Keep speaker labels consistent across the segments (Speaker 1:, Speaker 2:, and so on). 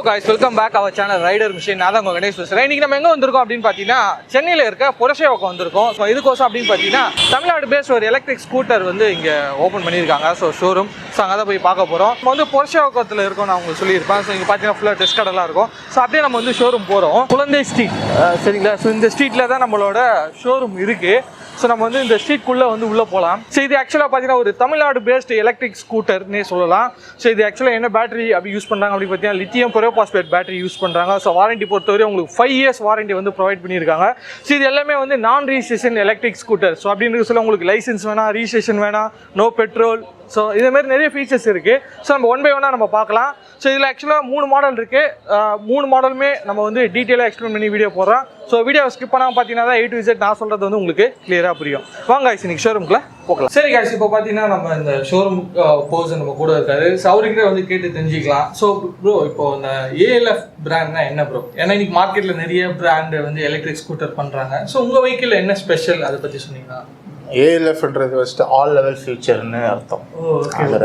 Speaker 1: guys, welcome back our channel Rider Machine. நான் தான் உங்க கணேஷ் பேசுறேன். இன்னைக்கு நம்ம எங்க வந்திருக்கோம் அப்படின்னு பாத்தீங்கன்னா சென்னையில இருக்க புரசேவாக்கம் வந்திருக்கோம். ஸோ இதுக்கோசம் அப்படின்னு பாத்தீங்கன்னா தமிழ்நாடு பேஸ்ட் ஒரு எலக்ட்ரிக் ஸ்கூட்டர் வந்து இங்க ஓப்பன் பண்ணியிருக்காங்க. So showroom. ஸோ அங்கே தான் போய் பார்க்க போறோம். நம்ம வந்து புரசேவாக்கத்தில் இருக்கோம் நான் உங்களுக்கு சொல்லியிருப்பேன். ஸோ இங்க பாத்தீங்கன்னா ஃபுல்லாக டெஸ்ட் கடலாம் இருக்கும். ஸோ அப்படியே நம்ம வந்து ஷோரூம் போறோம். குழந்தை ஸ்ட்ரீட் சரிங்களா? ஸோ இந்த ஸ்ட்ரீட்ல தான் நம்மளோட ஷோரூம் இருக்கு. ஸோ நம்ம வந்து இந்த ஸ்ட்ரீட்குள்ளே வந்து உள்ளே போகலாம். ஸோ இது ஆக்சுவலாக பார்த்தீங்கன்னா ஒரு தமிழ்நாடு பேஸ்ட் எலக்ட்ரிக் ஸ்கூட்டர்னே சொல்லலாம். ஸோ இது ஆக்சுவலாக என்ன பேட்டரி அப்படி யூஸ் பண்ணுறாங்க அப்படின்னு பார்த்தீங்கன்னா லித்தியம் பெரோபாஸ்பேட் பேட்டரி யூஸ் பண்ணுறாங்க. ஸோ வாரண்டி பொறுத்தவரை உங்களுக்கு 5 years வாரண்டி வந்து ப்ரொவைட் பண்ணியிருக்காங்க. ஸோ இது எல்லாமே வந்து நான் ரிஜிஸ்ட்ரேஷன் எலக்ட்ரிக் ஸ்கூட்டர். ஸோ அப்படின்னு சொல்ல உங்களுக்கு லைசன்ஸ் வேணாம், ரிஜிஸ்ட்ரேஷன் வேணாம், நோ பெட்ரோல். ஸோ இதேமாதிரி நிறைய ஃபீச்சர்ஸ் இருக்குது. ஸோ நம்ம 1 by 1 நம்ம பார்க்கலாம். ஸோ இதில் ஆக்சுவலாக 3 மாடல் இருக்குது. 3 மாடலுமே நம்ம வந்து டீட்டெயிலாக எக்ஸ்பிளைன் பண்ணி வீடியோ போடுறோம். ஸோ வீடியோ ஸ்கிப் பண்ணாமல் பார்த்தீங்கன்னா தான் A to Z நான் சொல்கிறது வந்து உங்களுக்கு கிளியராக புரியும். வாங்க guys, இன்னைக்கு ஷோரூம்குள்ளே போகலாம். சரி guys, இப்போ பார்த்தீங்கன்னா நம்ம இந்த ஷோரூம் பர்சன் நம்ம கூட இருக்காரு. ஸோ அவர்கிட்ட வந்து கேட்டு தெரிஞ்சிக்கலாம். ஸோ ப்ரோ, இப்போ இந்த ALF பிராண்ட்னா என்ன ப்ரோ? ஏன்னா இன்னைக்கு மார்க்கெட்டில் நிறைய பிராண்டு வந்து எலக்ட்ரிக் ஸ்கூட்டர் பண்ணுறாங்க. ஸோ உங்கள் வெஹிக்கிள் என்ன ஸ்பெஷல் அதை பற்றி சொன்னீங்கன்னா?
Speaker 2: ALFன்றது ஃபஸ்ட்டு ஆல் லெவல் ஃபியூச்சர்னு அர்த்தம். அந்த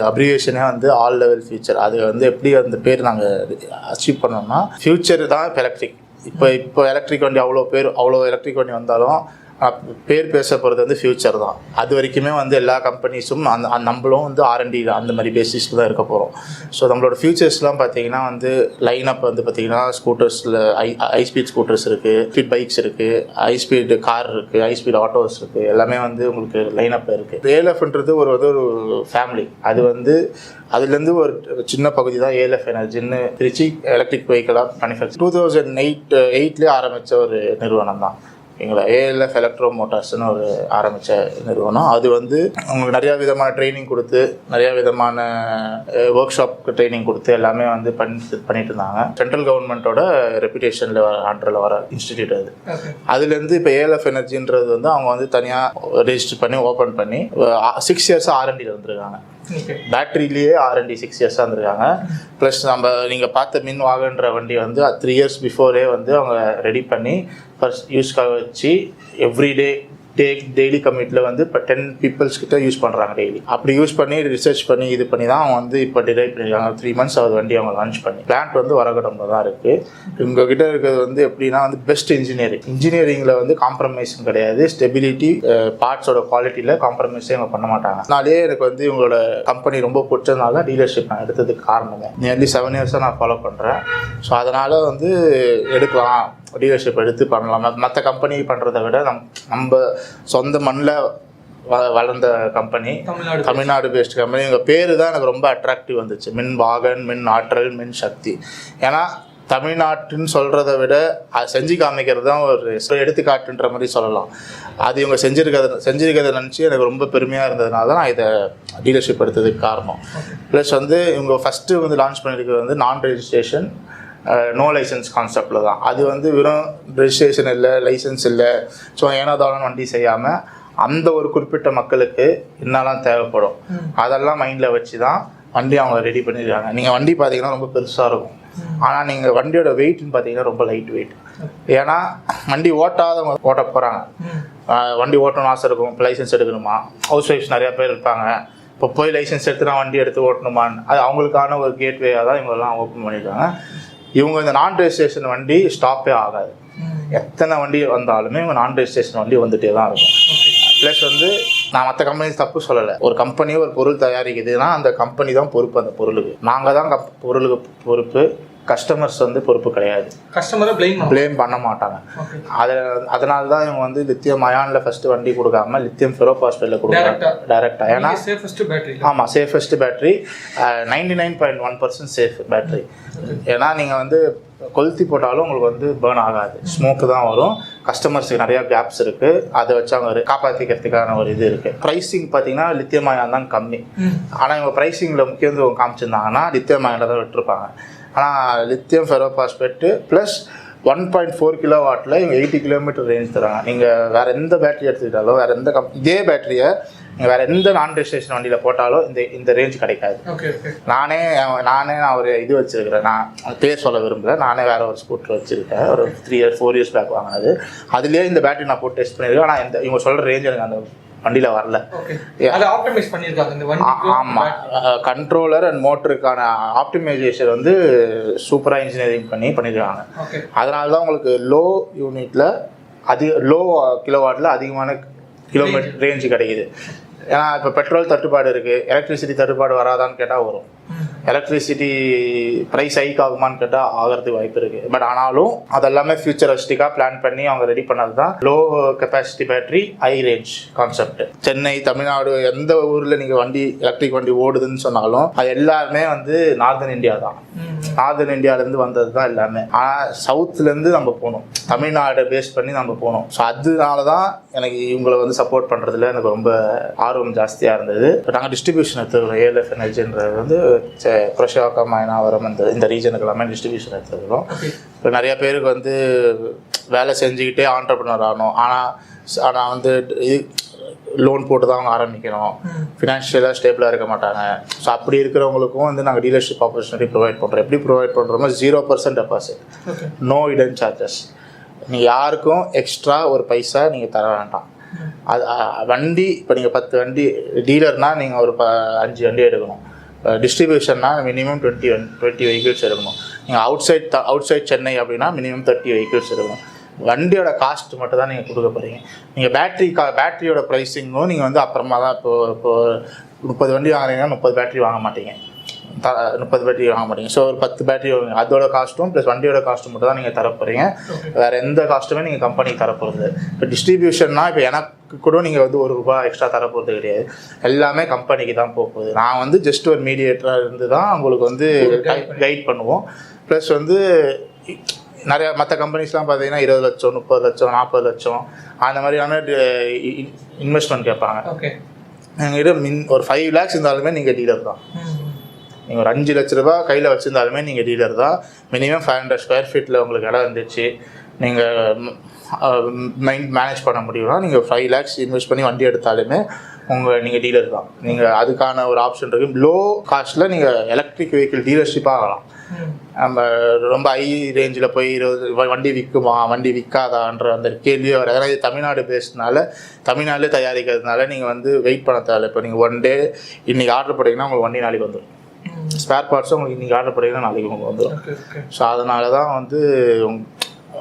Speaker 2: அப்ரிவேஷனே வந்து ஆல் லெவல் ஃபியூச்சர். அது வந்து எப்படி அந்த பேர் நாங்கள் அச்சீவ் பண்ணோம்னா, ஃபியூச்சர் தான் இப்போ எலக்ட்ரிக். இப்போ எலக்ட்ரிக் வண்டி அவ்வளோ எலக்ட்ரிக் வண்டி வந்தாலும் பேர் பேச போகிறது வந்து ஃபியூச்சர் தான். அது வரைக்குமே வந்து எல்லா கம்பெனிஸும் நம்மளும் வந்து R&D அந்த மாதிரி பேசிஸில் தான் இருக்க போகிறோம். ஸோ நம்மளோட ஃபியூச்சர்ஸ்லாம் பார்த்தீங்கன்னா வந்து லைனப் வந்து பார்த்திங்கன்னா ஸ்கூட்டர்ஸில் ஹை ஸ்பீட் ஸ்கூட்டர்ஸ் இருக்குது, ஸ்பீட் பைக்ஸ் இருக்குது, ஹை ஸ்பீடு கார் இருக்குது, ஹை ஸ்பீட் ஆட்டோஸ் இருக்குது. எல்லாமே வந்து உங்களுக்கு லைனப்பில் இருக்குது. ALFன்றது ஒரு ஃபேமிலி. அது வந்து அதுலேருந்து ஒரு சின்ன பகுதி தான் ALF எனர்ஜின்னு திருச்சி எலக்ட்ரிக் வெஹிக்கிளாக மேனுஃபேக்சர் 2008 ஆரம்பித்த ஒரு நிறுவனம் தான் எங்களை ALF எலக்ட்ரோ மோட்டார்ஸ்னு ஒரு ஆரம்பித்த நிறுவனம். அது வந்து அவங்களுக்கு நிறையா விதமான ட்ரைனிங் கொடுத்து, நிறையா விதமான ஒர்க் ஷாப் ட்ரைனிங் கொடுத்து எல்லாமே வந்து பண்ணிட்டு இருந்தாங்க. சென்ட்ரல் கவர்மெண்ட்டோட ரெப்யூட்டேஷனில் அண்டரில் வர இன்ஸ்டிடியூட் அது. அதுலேருந்து இப்போ ALF எனர்ஜின்றது வந்து அவங்க வந்து தனியாக ரெஜிஸ்டர் பண்ணி ஓப்பன் பண்ணி 6 years R&Dயில் வந்துருக்காங்க. பேட்டரியிலேயே R&D 6 years வந்துருக்காங்க. ப்ளஸ் நீங்கள் பார்த்த மின் வாகன்ற வண்டி வந்து 3 years பிஃபோரே வந்து அவங்க ரெடி பண்ணி ஃபர்ஸ்ட் யூஸ்க்காக வச்சு எவ்ரிடே டெய்லி கம்யூட்டில் வந்து இப்போ 10 peoples கிட்ட யூஸ் பண்ணுறாங்க டெய்லி. அப்படி யூஸ் பண்ணி ரிசர்ச் பண்ணி இது பண்ணி தான் அவங்க வந்து இப்போ டிரைவ் பண்ணியிருக்காங்க. 3 months ஆகுது வண்டி அவங்க லான்ச் பண்ணி. பிளான்ட் வந்து வரகடமில் தான் இருக்குது. உங்ககிட்ட இருக்கிறது வந்து எப்படின்னா வந்து பெஸ்ட் இன்ஜினியரிங்கில் வந்து காம்ப்ரமைஸும் கிடையாது. ஸ்டெபிலிட்டி, பார்ட்ஸோட குவாலிட்டியில் காம்ப்ரமைஸே அவங்க பண்ண மாட்டாங்க. அதனாலே எனக்கு வந்து இவங்களோட கம்பெனி ரொம்ப பிடிச்சதுனால டீலர்ஷிப் நான் எடுத்ததுக்கு காரணமே. நியர்லி 7 years நான் ஃபாலோ பண்ணுறேன். ஸோ அதனால் வந்து எடுக்கலாம், டீலர்ஷிப் எடுத்து பண்ணலாம். மற்ற கம்பெனி பண்ணுறதை விட நம்ம சொந்த மண்ணில் வளர்ந்த கம்பெனி, தமிழ்நாடு பேஸ்ட் கம்பெனி. எங்கள் பேர் தான் எனக்கு ரொம்ப அட்ராக்டிவ் வந்துச்சு. மின் வாகன், மின் ஆற்றல், மின் சக்தி. ஏன்னா தமிழ்நாட்டுன்னு சொல்கிறத விட அது செஞ்சு காமிக்கிறது தான் ஒரு எடுத்துக்காட்டுன்ற மாதிரி சொல்லலாம். அது இவங்க செஞ்சிருக்கிறத நினச்சி எனக்கு ரொம்ப பெருமையாக இருந்ததுனால தான் நான் இதை டீலர்ஷிப் எடுத்ததுக்கு காரணம். ப்ளஸ் வந்து இவங்க ஃபஸ்ட்டு வந்து லான்ச் பண்ணியிருக்கிறது வந்து நான் ரெஜிஸ்ட்ரேஷன் நோ லைசன்ஸ் கான்செப்டில் தான். அது வந்து வெறும் ரெஜிஸ்ட்ரேஷன் இல்லை, லைசன்ஸ் இல்லை, ஸோ ஏனோதானம் வண்டி செய்யாமல் அந்த ஒரு குறிப்பிட்ட மக்களுக்கு என்னெல்லாம் தேவைப்படும் அதெல்லாம் மைண்டில் வச்சு தான் வண்டி அவங்க ரெடி பண்ணியிருக்காங்க. நீங்கள் வண்டி பார்த்தீங்கன்னா ரொம்ப பெருசாக இருக்கும், ஆனால் நீங்கள் வண்டியோட வெயிட்னு பார்த்தீங்கன்னா ரொம்ப லைட் வெயிட். ஏன்னா வண்டி ஓட்டாதவங்க ஓட்ட போகிறாங்க, வண்டி ஓட்டணும்னு ஆசை இருக்கும், இப்போ லைசன்ஸ் எடுக்கணுமா, ஹவுஸ் ஒய்ஃப்ஸ் நிறையா பேர் இருப்பாங்க. இப்போ போய் லைசன்ஸ் எடுத்து நான் வண்டி எடுத்து ஓட்டணுமான்னு அது அவங்களுக்கான ஒரு கேட்வேயாக தான் இவங்கெல்லாம் ஓப்பன் பண்ணியிருக்காங்க. இவங்க இந்த நான் ரெஜிஸ்ட்ரேஷன் வண்டி ஸ்டாப்பே ஆகாது. எத்தனை வண்டி வந்தாலுமே இவங்க நான் ரெஜிஸ்ட்ரேஷன் வண்டி வந்துகிட்டே தான் இருக்கும். ப்ளஸ் வந்து நான் மற்ற கம்பெனி தப்பு சொல்லலை. ஒரு கம்பெனியோ ஒரு பொருள் தயாரிக்குதுன்னா அந்த கம்பெனி தான் பொறுப்பு. அந்த பொருளுக்கு நாங்கள் தான் பொருளுக்கு பொறுப்பு. கஸ்டமர்ஸ் வந்து பொறுப்பு கிடையாது.
Speaker 1: கஸ்டமரை
Speaker 2: ப்ளேம் பண்ண மாட்டாங்க. அதனால தான் இவங்க வந்து லித்தியம் அயானில் ஃபஸ்ட்டு வண்டி கொடுக்காம லித்தியம் ஃபெரோபாஸ்பேட்டில் கொடுக்குறாங்க டேரெக்டாக. ஏன்னா ஆமாம், சேஃபஸ்ட்டு பேட்டரி, 99.1% சேஃப் பேட்டரி. ஏன்னா நீங்கள் வந்து கொளுத்தி போட்டாலும் உங்களுக்கு வந்து பேர்ன் ஆகாது, ஸ்மோக்கு தான் வரும். கஸ்டமர்ஸுக்கு நிறையா கேப்ஸ் இருக்குது, அதை வச்சு அவங்க காப்பாற்றிக்கிறதுக்கான ஒரு இது இருக்குது. ப்ரைஸிங் பார்த்தீங்கன்னா லித்தியம் அயான் தான் கம்மி. ஆனால் இவங்க ப்ரைஸிங்கில் முக்கியத்துவம் காமிச்சிருந்தாங்கன்னா லித்தியம் அயானில் தான் விட்டுருப்பாங்க. ஆனால் லித்தியம் ஃபெரோபாஸ்பேட்டு ப்ளஸ் 1.4 கிலோவாட்டில் இவங்க 80 கிலோமீட்டர் ரேஞ்ச் தராங்க. நீங்கள் வேறு எந்த பேட்டரி எடுத்துக்கிட்டாலும், வேறு எந்த இதே பேட்டரியை நீங்கள் வேறு எந்த நான் ரெஜிஸ்ட்ரேஷன் வண்டியில் போட்டாலும் இந்த ரேஞ்ச் கிடைக்காது. நான் ஒரு இது வச்சுருக்கிறேன், நான் பேர் சொல்ல விரும்புகிறேன். நானே வேறு ஒரு ஸ்கூட்டர் வச்சுருக்கேன், ஒரு 4 இயர்ஸ் பேக் வாங்கினது. அதுலேயே இந்த பேட்டரி நான் போட்டு டெஸ்ட் பண்ணியிருக்கேன். ஆனால் இவங்க சொல்கிற ரேஞ்ச் எனக்கு அந்த வண்டியில் வரல. ஆமாம், கண்ட்ரோலர் அண்ட் மோட்டருக்கான ஆப்டிமைசேஷன் வந்து சூப்பராக இன்ஜினியரிங் பண்ணியிருக்காங்க. அதனால தான் உங்களுக்கு லோ யூனிட்டில் லோ கிலோவாட்டில் அதிகமான கிலோமீட்டர் ரேஞ்சு கிடைக்குது. ஏன்னா இப்போ பெட்ரோல் தட்டுப்பாடு இருக்குது, எலக்ட்ரிசிட்டி தட்டுப்பாடு வராதான்னு கேட்டால் வரும். எலக்ட்ரிசிட்டி ப்ரைஸ் ஹைக் ஆகுமான்னு கேட்டால் ஆகிறதுக்கு வாய்ப்பு இருக்குது. பட் ஆனாலும் அதெல்லாமே ஃபியூச்சரிஸ்டிக்காக பிளான் பண்ணி அவங்க ரெடி பண்ணது தான் low capacity battery high range concept. Chennai, Tamil Nadu எந்த ஊரில் நீங்கள் எலக்ட்ரிக் வண்டி ஓடுதுன்னு சொன்னாலும் அது எல்லாருமே வந்து நார்தன் இந்தியா தான். நார்தன் இந்தியாவிலேருந்து வந்தது தான் எல்லாமே. ஆனால் சவுத்துலேருந்து நம்ம போகணும், தமிழ்நாடை பேஸ் பண்ணி நம்ம போகணும். ஸோ அதனால தான் எனக்கு இவங்களை வந்து சப்போர்ட் பண்ணுறதுல எனக்கு ரொம்ப ஆர்வம் ஜாஸ்தியாக இருந்தது. இப்போ நாங்கள் டிஸ்ட்ரிபியூஷன் எடுத்துக்கிறோம். ALF Energyன்றது வந்து புரஷவாக்கம், மயனாவரம் இந்த ரீஜனுக்கு எல்லாமே டிஸ்ட்ரிபியூஷன் எடுத்துக்கிறோம். இப்போ நிறைய பேருக்கு வந்து வேலை செஞ்சுக்கிட்டே ஆண்டர்ப்ரனர் ஆகணும், ஆனால் வந்து லோன் போட்டு தான் அவங்க ஆரம்பிக்கணும், ஃபினான்ஷியலாக ஸ்டேபிளாக இருக்க மாட்டாங்க. ஸோ அப்படி இருக்கிறவங்களுக்கும் வந்து நாங்கள் டீலர்ஷிப் ஆப்பர்ச்சுனிட்டி ப்ரொவைட் பண்ணுறோம். எப்படி ப்ரொவைட் பண்ணுறோமோ 0% டெபாசிட், நோ இடன் சார்ஜஸ். நீங்கள் யாருக்கும் எக்ஸ்ட்ரா ஒரு பைசா நீங்கள் தர வேண்டாம். அது வண்டி இப்போ நீங்கள் 10 வண்டி டீலர்னால் நீங்கள் ஒரு 5 வண்டி எடுக்கணும். டிஸ்ட்ரிபியூஷன்னா மினிமம் 20 வெஹிக்கிள்ஸ் எடுக்கணும். நீங்கள் அவுட் சைட் சென்னை அப்படின்னா மினிமம் 30 வெஹிக்கிள்ஸ் எடுக்கணும். வண்டியோட காஸ்ட் மட்டும் தான் நீங்கள் கொடுக்க போகிறீங்க. நீங்கள் பேட்டரியோட ப்ரைஸிங்கும் நீங்கள் வந்து அப்புறமா தான் இப்போ 30 வண்டி வாங்குறீங்கன்னா 30 பேட்டரி வாங்க மாட்டீங்க, 30 பேட்டரி வாங்க மாட்டீங்க. ஸோ ஒரு 10 பேட்டரி வாங்க, அதோட காஸ்ட்டும் ப்ளஸ் வண்டியோட காஸ்ட்டும் மட்டும் தான் நீங்கள் தரப்போகிறீங்க. வேறு எந்த காஸ்ட்டுமே நீங்கள் கம்பெனிக்கு தரப்போகிறது. இப்போ டிஸ்ட்ரிபியூஷன்னா இப்போ எனக்கு கூட நீங்கள் வந்து ₹1 எக்ஸ்ட்ரா தரப்போகிறது கிடையாது, எல்லாமே கம்பெனிக்கு தான் போகுது. நான் வந்து ஜஸ்ட் ஒரு மீடியேட்டராக இருந்து தான் உங்களுக்கு வந்து கைட் பண்ணுவோம். ப்ளஸ் வந்து நிறையா மற்ற கம்பெனிஸ்லாம் பார்த்தீங்கன்னா 20 லட்சம், 30 லட்சம், 40 லட்சம் அந்த மாதிரியான இன்வெஸ்ட்மெண்ட் கேட்பாங்க. எங்ககிட்ட ஒரு 5 lakhs இருந்தாலுமே நீங்கள் டீலர் தான். நீங்கள் ஒரு 5 லட்ச ரூபா கையில் வச்சுருந்தாலுமே நீங்கள் டீலர் தான். மினிமம் 500 ஸ்கொயர் ஃபீட்டில் உங்களுக்கு இடம் இருந்துச்சு, நீங்கள் மேனேஜ் பண்ண முடியும்னா நீங்கள் 5 lakhs இன்வெஸ்ட் பண்ணி வண்டி எடுத்தாலுமே நீங்கள் டீலர் தான். நீங்கள் அதுக்கான ஒரு ஆப்ஷன் இருக்குது. லோ காஸ்ட்டில் நீங்கள் எலக்ட்ரிக் வெஹிக்கிள் டீலர்ஷிப்பாக ஆகலாம். நம்ம ரொம்ப ஹை ரேஞ்சில் போய் 20 வண்டி விற்குமா, வண்டி விற்காதான்ற அந்த கேள்வியே வர. ஏன்னா இது தமிழ்நாடு பேஸ்ட்னால, தமிழ்நாட்டிலே தயாரிக்கிறதுனால நீங்கள் வந்து வெயிட் பண்ண தேவை. இப்போ நீங்கள் 1 day இன்றைக்கி ஆர்டர் போட்டிங்கன்னா உங்களுக்கு வண்டி நாளைக்கு வந்துடும். ஸ்பேர் பார்ட்ஸும் உங்களுக்கு இன்றைக்கி ஆர்டர் போட்டிங்கன்னா நாளைக்கு உங்களுக்கு வந்துடும். ஸோ அதனால தான் வந்து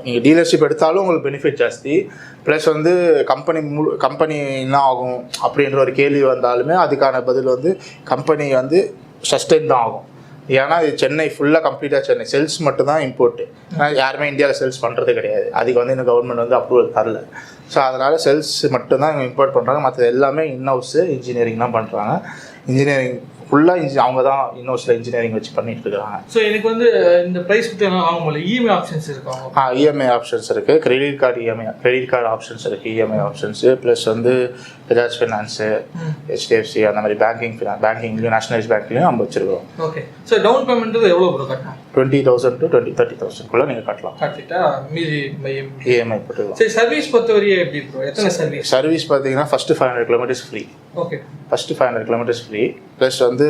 Speaker 2: நீங்கள் டீலர்ஷிப் எடுத்தாலும் உங்களுக்கு பெனிஃபிட் ஜாஸ்தி. ப்ளஸ் வந்து கம்பெனி என்ன ஆகும் அப்படின்ற ஒரு கேள்வி வந்தாலுமே அதுக்கான பதில் வந்து கம்பெனி வந்து சஸ்டெயின் தான் ஆகும். ஏன்னா இது சென்னை ஃபுல்லாக கம்ப்ளீட்டாக சென்னை சேல்ஸ் மட்டும் தான் இம்போர்ட்டு. யாருமே இந்தியாவில் சேல்ஸ் பண்ணுறது கிடையாது. அதுக்கு வந்து இந்த கவர்மெண்ட் வந்து அப்ரூவல் தரல. ஸோ அதனால் சேல்ஸ் மட்டும்தான் இங்கே இம்போர்ட் பண்ணுறாங்க. மற்ற எல்லாமே இன்ஹவுஸு இன்ஜினியரிங் தான் பண்ணுறாங்க. இன்ஜினியரிங் ஃபுல்லாக அவங்க தான் இன்ஹவுஸில் இன்ஜினியரிங் வச்சு பண்ணிட்டு இருக்காங்க.
Speaker 1: ஸோ எனக்கு வந்து இந்த ப்ரைஸ் பற்றி வாங்கும்போது இஎம்ஐ ஆப்ஷன்ஸ் இருக்காங்க.
Speaker 2: இஎம்ஐ ஆப்ஷன்ஸ் இருக்குது, கிரெடிட் கார்டு ஆப்ஷன்ஸ் இருக்குது, இஎம்ஐ ஆப்ஷன்ஸு. ப்ளஸ் வந்து பஜாஜ் ஃபினான்ஸு, HDFC அந்த மாதிரி பேங்கிங்லேயும் நேஷனலைஸ் பேங்க்லேயும் நம்ம வச்சுருக்கோம்.
Speaker 1: ஓகே. ஸோ டவுன் பேமெண்ட் எவ்வளோ ப்ரோ கட்டணும்?
Speaker 2: 20,000 to 30,000 நீங்கள் கட்டலாம்.
Speaker 1: கட்டிட்டா மீதி
Speaker 2: இஎம்ஐ போட்டுக்கலாம்.
Speaker 1: சரி, சர்வீஸ் பொறுத்தவரையே எப்படி ப்ரோ? எத்தனை
Speaker 2: சர்வீஸ் பார்த்தீங்கன்னா first 500 kilometres free.
Speaker 1: Okay.
Speaker 2: First 500 kilometres free. Plus வந்து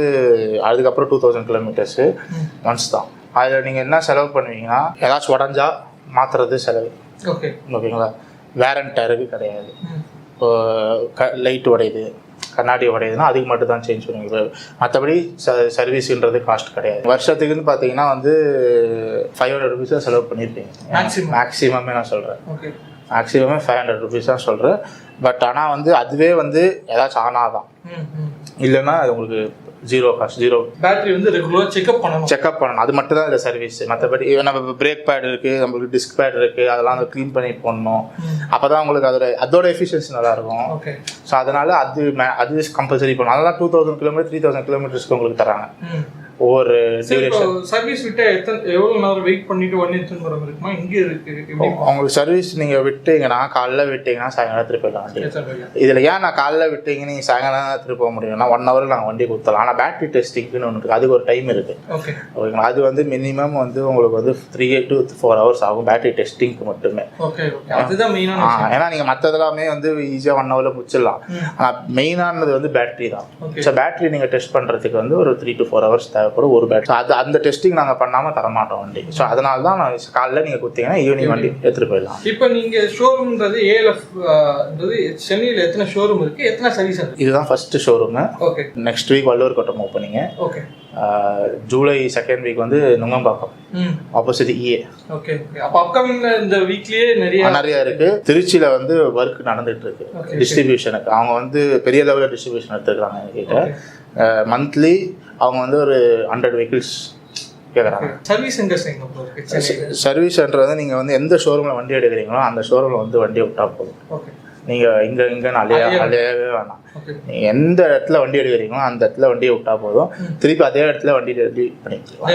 Speaker 2: அதுக்கப்புறம் 2000 கிலோமீட்டர்ஸு ஒன்ஸ் தான். அதில் நீங்கள் என்ன செலவு பண்ணுவீங்கன்னா ஏதாச்சும் உடஞ்சா மாற்றுறது செலவு.
Speaker 1: ஓகே.
Speaker 2: ஓகேங்களா? வேரண்ட் டயருக்கு கிடையாது. இப்போ லைட் உடையுது, கண்ணாடி உடையுதுன்னா அதுக்கு மட்டும் தான் சேஞ்ச் பண்ணுவீங்க. மற்றபடி சர்வீஸுன்றது காஸ்ட் கிடையாது. வருஷத்துக்குன்னு பார்த்தீங்கன்னா வந்து 500 rupees தான் செலவு பண்ணியிருப்பீங்க மேக்ஸிமமே. நான் சொல்கிறேன் மேக்ஸிமமே 500 rupees தான் சொல்கிறேன். பட் ஆனால் வந்து அதுவே வந்து ஏதாச்சும் ஆனாதான், இல்லைன்னா அது உங்களுக்கு ஜீரோ காஸ்ட், ஜீரோ.
Speaker 1: பேட்டரி வந்து ரெகுலராக செக்அப் பண்ணணும்,
Speaker 2: அது மட்டும் தான் இதில் சர்வீஸ். மற்றபடி நம்ம பிரேக் பேட் இருக்குது, நம்மளுக்கு டிஸ்க் பேட் இருக்குது, அதெல்லாம் அதை க்ளீன் பண்ணி போடணும். அப்போ தான் உங்களுக்கு அதோட எஃபிஷியன்சி நல்லாயிருக்கும். ஸோ அதனால் அது கம்பல்சரி பண்ணணும். அதெல்லாம் 2000 கிலோமீட்டர் 3000 கிலோமீட்டர்ஸ்க்கு உங்களுக்கு தராங்க. ஒவ்வொரு
Speaker 1: சர்வீஸ் விட்டு எவ்வளோ நேரம் வெயிட் பண்ணிட்டு உடனே எடுத்துன்னு வர இருக்குமா? இங்கே இருக்கு
Speaker 2: உங்களுக்கு சர்வீஸ். நீங்கள் விட்டீங்கன்னா காலைல விட்டீங்கன்னா சாயங்காலம் திருப்பி போயிடலாம். இதில் ஏன் நான் காலைல விட்டீங்க நீங்கள் சாயங்காலம் தான் திருப்பி போக முடியும்னா 1 ஹவர் நாங்கள் வண்டி கொடுத்தலாம். ஆனால் பேட்டரி டெஸ்டிங்னு ஒன்று இருக்குது, அதுக்கு ஒரு டைம் இருக்குது. ஓகேங்களா? அது வந்து மினிமம் வந்து உங்களுக்கு வந்து 3 to 4 ஹவர்ஸ் ஆகும் பேட்டரி டெஸ்டிங்க்கு மட்டுமே. ஏன்னா நீங்கள் மற்றதெல்லாமே வந்து ஈஸியாக 1 ஹவரில் முடிச்சிடலாம். ஆனால் மெயினானது வந்து பேட்டரி தான். ஸோ பேட்டரி நீங்கள் டெஸ்ட் பண்ணுறதுக்கு வந்து ஒரு 3 to 4 ஹவர்ஸ் தேவைப்படும் ஒரு பேட்டரி. அந்த டெஸ்டிங் நாங்கள் பண்ணாமல் தரமாட்டோம் வண்டி. ஸோ அதனால தான் நான் காலையில் நீங்கள் கொடுத்தீங்கன்னா ஈவினிங் வண்டி எடுத்துகிட்டு போயிடலாம்.
Speaker 1: இப்போ நீங்கள் ஷோரூம்ன்றது ALF சென்னையில் எத்தனை ஷோரூம் இருக்குது, எத்தனை சர்வீஸ்?
Speaker 2: இதுதான் first showroom. Okay. Next week Valluvar Kottam ஓப்பனிங்க.
Speaker 1: Okay.
Speaker 2: July 2nd week வந்து நுங்கம்பாக்கம் ஆப்போசிட் EA.
Speaker 1: ஓகே. அப்போ அப்கமிங் இந்த வீக்லயே நிறைய
Speaker 2: இருக்கு. திருச்சியில வந்து ஒர்க் நடந்துட்டு இருக்கு டிஸ்ட்ரிபியூஷனுக்கு. அவங்க வந்து பெரிய லெவலில் டிஸ்ட்ரிபியூஷன் எடுத்துருக்காங்க என்கிட்ட. மந்த்லி அவங்க வந்து ஒரு 100 vehicles கேட்குறாங்க. சர்வீஸ்ன்றது நீங்கள் வந்து எந்த ஷோரூமில் வண்டி எடுக்கிறீங்களோ அந்த ஷோரூமில் வந்து வண்டியை விட்டா போதும். நீங்கள் இங்கே அலையவே வேணாம். நீங்கள் எந்த இடத்துல வண்டி எடுக்கிறீங்களோ அந்த இடத்துல வண்டியை விட்டா போதும். திருப்பி அதே இடத்துல வண்டி ரெடி பண்ணிக்கலாம்.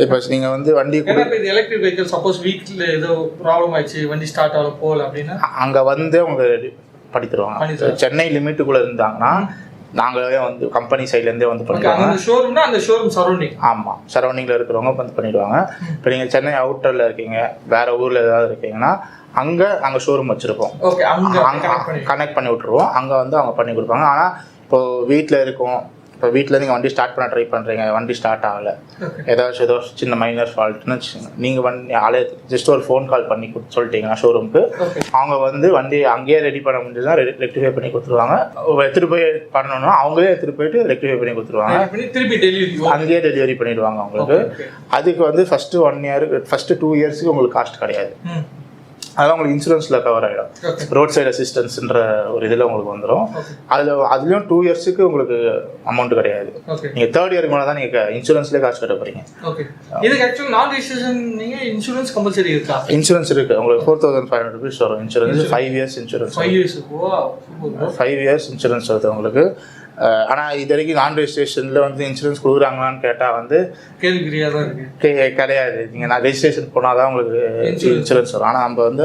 Speaker 2: இப்போ நீங்கள் வந்து வண்டி
Speaker 1: எலக்ட்ரிக் வெஹிக்கிள் சப்போஸ் வீக்ல ஏதோ ப்ராப்ளம் ஆயிடுச்சு, வண்டி ஸ்டார்ட் ஆகல போகல அப்படின்னா அங்கே
Speaker 2: வந்து அவங்க பண்ணி தருவாங்க. சென்னை லிமிட்டுக்குள்ளே இருந்தாங்கன்னா நாங்களே வந்து கம்பெனி சைட்லேருந்தே வந்து பண்ணிடுவாங்க.
Speaker 1: அந்த ஷோரூம் சரௌண்டிங்.
Speaker 2: ஆமாம், சரௌண்டிங்கில் இருக்கிறவங்க வந்து பண்ணிவிடுவாங்க. இப்போ நீங்கள் சென்னை அவுட்டரில் இருக்கீங்க, வேறு ஊரில் ஏதாவது இருக்கீங்கன்னா அங்கே ஷோரூம் வச்சுருப்போம். கனெக்ட் பண்ணி விட்ருவோம். அங்கே வந்து அவங்க பண்ணி கொடுப்பாங்க. ஆனால் இப்போது வீட்டில் இருக்கோம், இப்போ வீட்டில் நீங்கள் வண்டி ஸ்டார்ட் பண்ண ட்ரை பண்ணுறீங்க, வண்டி ஸ்டார்ட் ஆகலை, ஏதோ சின்ன மைனர் ஃபால்ட்னு நீங்கள் வண்டி ஜஸ்ட் ஒரு ஃபோன் கால் பண்ணி சொல்லிட்டீங்கன்னா ஷோரூமுக்கு அவங்க வந்து வண்டி அங்கேயே ரெடி பண்ண முடிஞ்சதுன்னா ரெக்டிஃபை பண்ணி கொடுத்துருவாங்க. எடுத்துகிட்டு போய் பண்ணணும்னா அவங்களே எடுத்துகிட்டு போயிட்டு ரெக்டிஃபை பண்ணி கொடுத்துருவாங்க. அங்கேயே டெலிவரி பண்ணிடுவாங்க அவங்களுக்கு. அதுக்கு வந்து ஃபஸ்ட்டு 1 year, ஃபஸ்ட்டு 2 yearsக்கு உங்களுக்கு காஸ்ட் கிடையாது. அதெல்லாம் உங்களுக்கு இன்சூரன்ஸில் கவர் ஆகிடும். ரோட் சைடு அசிஸ்டன்ஸ்ன்ற ஒரு இதில் உங்களுக்கு வந்துடும். அதுலேயும் 2 yearsக்கு உங்களுக்கு அமௌண்ட் கிடையாது. நீங்கள் 3rd year மேலே தான் நீங்கள் இன்சூரன்ஸ்லேயே காசு கட்ட போகிறீங்க. இன்சூரன்ஸ் இருக்குது உங்களுக்கு 4500 rupees வரும். Insurance 5 years insurance. 5 years insurance வருது உங்களுக்கு. ஆனால் இது வரைக்கும் நான் ரெஜிஸ்ட்ரேஷனில் வந்து இன்சூரன்ஸ் கொடுக்குறாங்களான்னு கேட்டால் வந்து
Speaker 1: கேள்விக்குறியாக தான் இருக்குது.
Speaker 2: கிடையாது. நீங்கள் நான் ரெஜிஸ்ட்ரேஷன் போனால் தான் உங்களுக்கு இன்சூரன்ஸ் வரும். ஆனால் நம்ம வந்து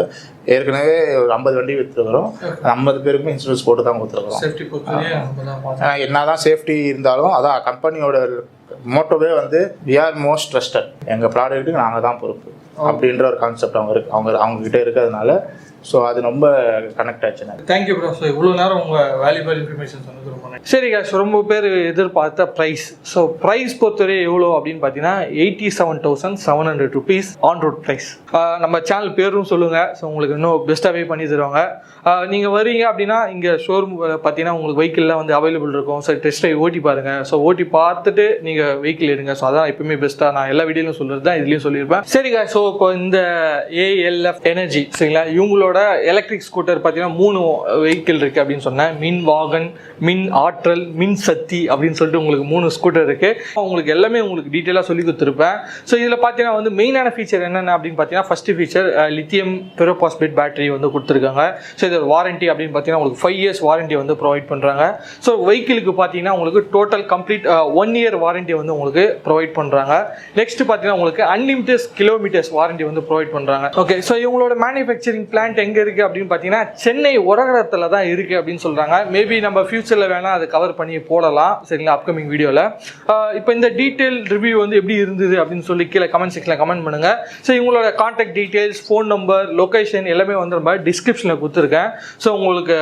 Speaker 2: ஏற்கனவே ஒரு 50 வண்டி விற்றுருக்குறோம். 50 பேருக்குமே இன்சூரன்ஸ் போட்டு தான் கொடுத்துருக்குறோம். என்ன தான் சேஃப்டி இருந்தாலும் அதான் கம்பெனியோட மோட்டோவே வந்து வி ஆர் மோஸ்ட் ட்ரஸ்டட். எங்கள் ப்ராடக்ட்டுக்கு நாங்கள் தான் பொறுப்பு அப்படின்ற ஒரு கான்செப்ட் அவங்ககிட்ட இருக்கிறதுனால ஸோ அது ரொம்ப கனெக்ட் ஆச்சுண்ணா.
Speaker 1: Thank you bro. ஸோ இவ்வளோ நேரம் உங்கள் வேல்யூபிள் இன்ஃபர்மேஷன் சொன்னது ரொம்ப நன்றி. சரி guys, ரொம்ப பேர் எதிர்பார்த்த ப்ரைஸ். ஸோ ப்ரைஸ் பொறுத்தவரை எவ்வளோ அப்படின்னு பார்த்தீங்கன்னா 87,700 rupees ஆன் ரோட் ப்ரைஸ். நம்ம சேனல் பேரும் சொல்லுங்கள். ஸோ உங்களுக்கு இன்னும் பெஸ்ட்டாகவே பண்ணி தருவாங்க. நீங்கள் வரீங்க அப்படின்னா இங்கே ஷோரூம் பார்த்தீங்கன்னா உங்களுக்கு வெஹிக்கிள்லாம் வந்து அவைலபிள் இருக்கும். ஸோ டெஸ்ட் ட்ரைவ் ஓட்டி பாருங்கள். ஸோ ஓட்டி பார்த்துட்டு நீங்கள் வெஹிக்கிள் எடுங்க. ஸோ அதான் எப்பவுமே பெஸ்ட்டாக நான் எல்லா வீடியோலையும் சொல்கிறது தான் இதுலேயும் சொல்லியிருப்பேன். சரி guys, ஸோ இப்போ இந்த ALF எனர்ஜி சரிங்களா, இவங்களோட எலக்ட்ரிக் ஸ்கூட்டர் பார்த்தீங்கன்னா 3 வெஹிக்கிள் இருக்குது அப்படின்னு சொன்னேன். மின் வாகன், மின் ஆற்றல், மின் சக்தி அப்படின்னு சொல்லிட்டு உங்களுக்கு 3 ஸ்கூட்டர் இருக்குது. உங்களுக்கு எல்லாமே உங்களுக்கு டீட்டெயிலாக சொல்லி கொடுத்துருப்பேன். ஸோ இதில் பார்த்தீங்கன்னா வந்து மெயினான ஃபீச்சர் என்னென்ன அப்படின்னு பார்த்தீங்கன்னா first feature lithium ferrophosphate battery வந்து கொடுத்துருக்காங்க. ஸோ இது வாரண்ட்டி அப்படின்னு பார்த்தீங்கன்னா உங்களுக்கு 5 years வாரண்ட்டி வந்து ப்ரொவைட் பண்ணுறாங்க. ஸோ வெஹிக்கிளுக்கு பார்த்தீங்கன்னா உங்களுக்கு டோட்டல் கம்ப்ளீட் 1 year வாரண்ட்டி வந்து உங்களுக்கு ப்ரொவைட் பண்ணுறாங்க. நெக்ஸ்ட் பார்த்தீங்கன்னா உங்களுக்கு அன்லிமிட்டட் கிலோமீட்டர்ஸ் வாரண்ட்டி வந்து ப்ரொவைட் பண்ணுறாங்க. ஓகே. ஸோ இவங்களோட மேனுஃபேக்சரிங் பிளான்ட் எங்கே இருக்குது அப்படின்னு பார்த்தீங்கன்னா சென்னை ஒரகடத்தில் தான் இருக்குது அப்படின்னு சொல்கிறாங்க. மேபி நம்ம ஃபியூச்சரில் வேணால் அதை கவர் பண்ணி போடலாம் சரிங்களா அப்கமிங் வீடியோவில். இப்போ இந்த டீட்டெயில் ரிவ்யூ வந்து எப்படி இருந்தது அப்படின்னு சொல்லி கீழே கமெண்ட் செக்ஷனில் கமெண்ட் பண்ணுங்கள். ஸோ இவங்களோட contact details, phone number, location எல்லாமே வந்து நம்ம டிஸ்கிரிப்ஷனில் கொடுத்துருக்கேன். ஸோ உங்களுக்கு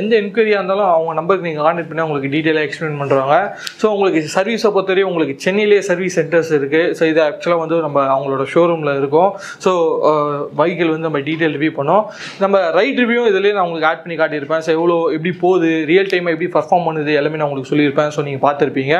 Speaker 1: எந்த என்கொயரியாக இருந்தாலும் அவங்க நம்பருக்கு நீங்கள் கான்டாக்ட் பண்ணி உங்களுக்கு டீட்டெயிலாக எக்ஸ்பிளைன் பண்ணுறாங்க. ஸோ உங்களுக்கு சர்வீஸை பொறுத்தவரையும் உங்களுக்கு சென்னையிலே சர்வீஸ் சென்டர்ஸ் இருக்குது. ஸோ இது ஆக்சுவலாக வந்து நம்ம அவங்களோட ஷோரூமில் இருக்கும். ஸோ வெஹிக்கிள் வந்து நம்ம டீட்டெயில் ரிவ்யூ பண்ணோம். நம்ம ரைட் ரிவ்யூவும் இதுலேயே நான் உங்களுக்கு ஆட் பண்ணி காட்டியிருப்பேன். ஸோ எவ்வளோ எப்படி போகுது, ரியல் டைமாக எப்படி பர்ஃபார்ம் பண்ணுது எல்லாமே நான் உங்களுக்கு சொல்லியிருப்பேன். ஸோ நீங்கள் பார்த்துருப்பீங்க.